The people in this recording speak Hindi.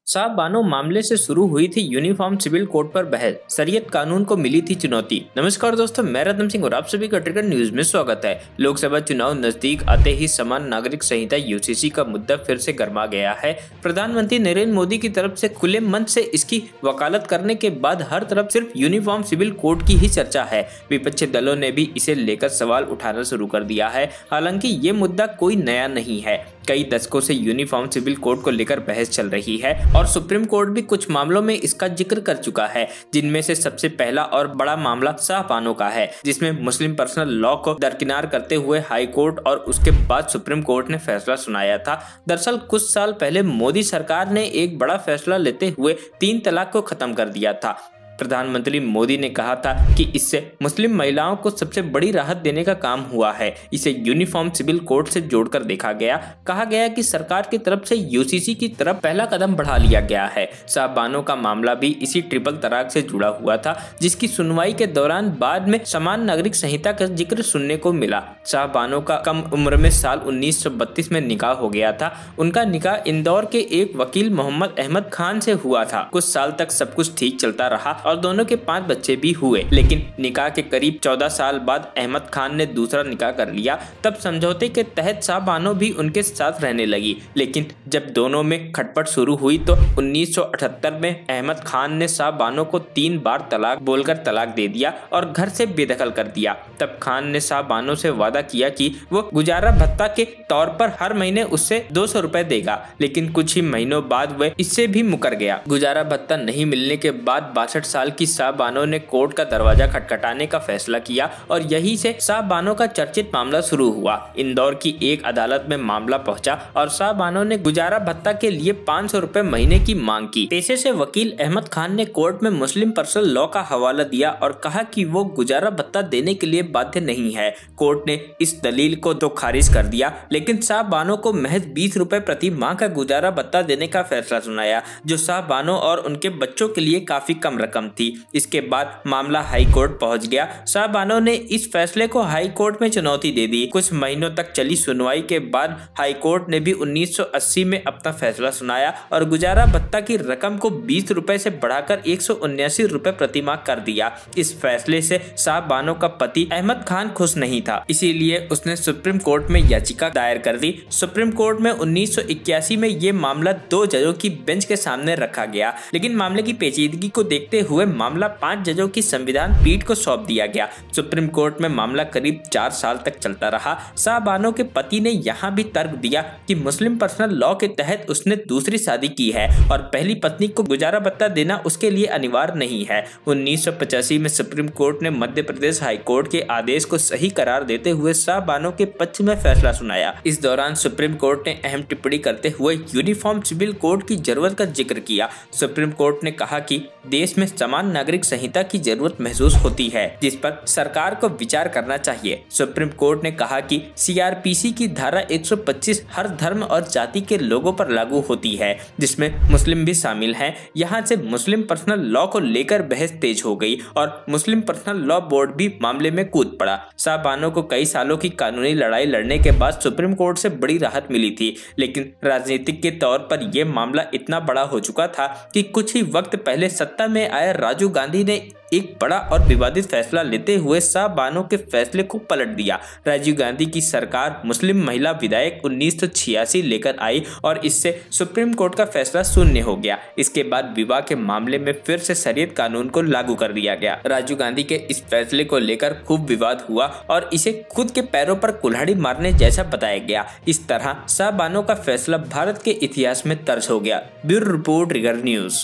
साहब बानो मामले से शुरू हुई थी यूनिफॉर्म सिविल कोड पर बहस, शरीयत कानून को मिली थी चुनौती। नमस्कार दोस्तों, मैं रतन सिंह और आप सभी का ट्रिगर न्यूज में स्वागत है। लोकसभा चुनाव नजदीक आते ही समान नागरिक संहिता यूसीसी का मुद्दा फिर से गर्मा गया है। प्रधानमंत्री नरेंद्र मोदी की तरफ से खुले मन से इसकी वकालत करने के बाद हर तरफ सिर्फ यूनिफॉर्म सिविल कोड की ही चर्चा है। विपक्षी दलों ने भी इसे लेकर सवाल उठाना शुरू कर दिया है। हालांकि ये मुद्दा कोई नया नहीं है, कई दशकों से यूनिफॉर्म सिविल कोड को लेकर बहस चल रही है और सुप्रीम कोर्ट भी कुछ मामलों में इसका जिक्र कर चुका है, जिनमें से सबसे पहला और बड़ा मामला शाह बानो का है, जिसमें मुस्लिम पर्सनल लॉ को दरकिनार करते हुए हाई कोर्ट और उसके बाद सुप्रीम कोर्ट ने फैसला सुनाया था। दरअसल कुछ साल पहले मोदी सरकार ने एक बड़ा फैसला लेते हुए 3 तलाक को खत्म कर दिया था। प्रधानमंत्री मोदी ने कहा था कि इससे मुस्लिम महिलाओं को सबसे बड़ी राहत देने का काम हुआ है। इसे यूनिफॉर्म सिविल कोड से जोड़कर देखा गया। कहा गया कि सरकार की तरफ से यूसीसी की तरफ पहला कदम बढ़ा लिया गया है। शाह बानो का मामला भी इसी ट्रिपल तलाक से जुड़ा हुआ था, जिसकी सुनवाई के दौरान बाद में समान नागरिक संहिता का जिक्र सुनने को मिला। शाह बानो का कम उम्र में साल 1932 में निकाह हो गया था। उनका निकाह इंदौर के एक वकील मोहम्मद अहमद खान से हुआ था। कुछ साल तक सब कुछ ठीक चलता रहा और दोनों के 5 बच्चे भी हुए, लेकिन निकाह के करीब 14 साल बाद अहमद खान ने दूसरा निकाह कर लिया। तब समझौते के तहत शाह बानो भी उनके साथ रहने लगी, लेकिन जब दोनों में खटपट शुरू हुई तो 1978 में अहमद खान ने शाह बानो को 3 बार तलाक बोलकर तलाक दे दिया और घर से बेदखल कर दिया। तब खान ने शाह बानो से वादा किया कि वो गुजारा भत्ता के तौर पर हर महीने उससे 200 रुपए देगा, लेकिन कुछ ही महीनों बाद वह इससे भी मुकर गया। गुजारा भत्ता नहीं मिलने के बाद 62 साल की शाह बानो ने कोर्ट का दरवाजा खटखटाने का फैसला किया और यहीं से शाह बानो का चर्चित मामला शुरू हुआ। इंदौर की एक अदालत में मामला पहुंचा और शाह बानो ने गुजारा भत्ता के लिए 500 रुपए महीने की मांग की। पेशे से वकील अहमद खान ने कोर्ट में मुस्लिम पर्सनल लॉ का हवाला दिया और कहा कि वो गुजारा भत्ता देने के लिए बाध्य नहीं है। कोर्ट ने इस दलील को तो खारिज कर दिया, लेकिन शाह बानो को महज 20 रुपए प्रति माह का गुजारा भत्ता देने का फैसला सुनाया, जो शाह बानो और उनके बच्चों के लिए काफी कम रकम थी। इसके बाद मामला हाई कोर्ट पहुंच गया। शाह बानो ने इस फैसले को हाई कोर्ट में चुनौती दे दी। कुछ महीनों तक चली सुनवाई के बाद हाई कोर्ट ने भी 1980 में अपना फैसला सुनाया और गुजारा भत्ता की रकम को 20 रुपए से बढ़ाकर 179 रुपए प्रति माह कर दिया। इस फैसले से शाह बानो का पति अहमद खान खुश नहीं था, इसीलिए उसने सुप्रीम कोर्ट में याचिका दायर कर दी। सुप्रीम कोर्ट में 1981 में ये मामला 2 जजों की बेंच के सामने रखा गया, लेकिन मामले की पेचीदगी को देखते हुए मामला 5 जजों की संविधान पीठ को सौंप दिया गया। सुप्रीम कोर्ट में मामला करीब 4 साल तक चलता रहा। शाह बानो के पति ने यहाँ भी तर्क दिया कि मुस्लिम पर्सनल लॉ के तहत उसने दूसरी शादी की है और पहली पत्नी को गुजारा भत्ता देना उसके लिए अनिवार्य नहीं है। 1985 में सुप्रीम कोर्ट ने मध्य प्रदेश हाई कोर्ट के आदेश को सही करार देते हुए शाह बानो के पक्ष में फैसला सुनाया। इस दौरान सुप्रीम कोर्ट ने अहम टिप्पणी करते हुए यूनिफॉर्म सिविल कोड की जरूरत का जिक्र किया। सुप्रीम कोर्ट ने कहा कि देश में समान नागरिक संहिता की जरूरत महसूस होती है, जिस पर सरकार को विचार करना चाहिए। सुप्रीम कोर्ट ने कहा कि सीआरपीसी की धारा 125 हर धर्म और जाति के लोगों पर लागू होती है, जिसमें मुस्लिम भी शामिल हैं। यहाँ से मुस्लिम पर्सनल लॉ को लेकर बहस तेज हो गई और मुस्लिम पर्सनल लॉ बोर्ड भी मामले में कूद पड़ा। शाह बानो को कई सालों की कानूनी लड़ाई लड़ने के बाद सुप्रीम कोर्ट से बड़ी राहत मिली थी, लेकिन राजनीतिक के तौर पर यह मामला इतना बड़ा हो चुका था कि कुछ ही वक्त पहले सत्ता में आए राजीव गांधी ने एक बड़ा और विवादित फैसला लेते हुए शाह बानो के फैसले को पलट दिया। राजीव गांधी की सरकार मुस्लिम महिला विधेयक 1986 लेकर आई और इससे सुप्रीम कोर्ट का फैसला शून्य हो गया। इसके बाद विवाह के मामले में फिर से शरीयत कानून को लागू कर दिया गया। राजीव गांधी के इस फैसले को लेकर खूब विवाद हुआ और इसे खुद के पैरों पर कुल्हाड़ी मारने जैसा बताया गया। इस तरह शाह बानो का फैसला भारत के इतिहास में दर्ज हो गया। Bureau report, trigger news.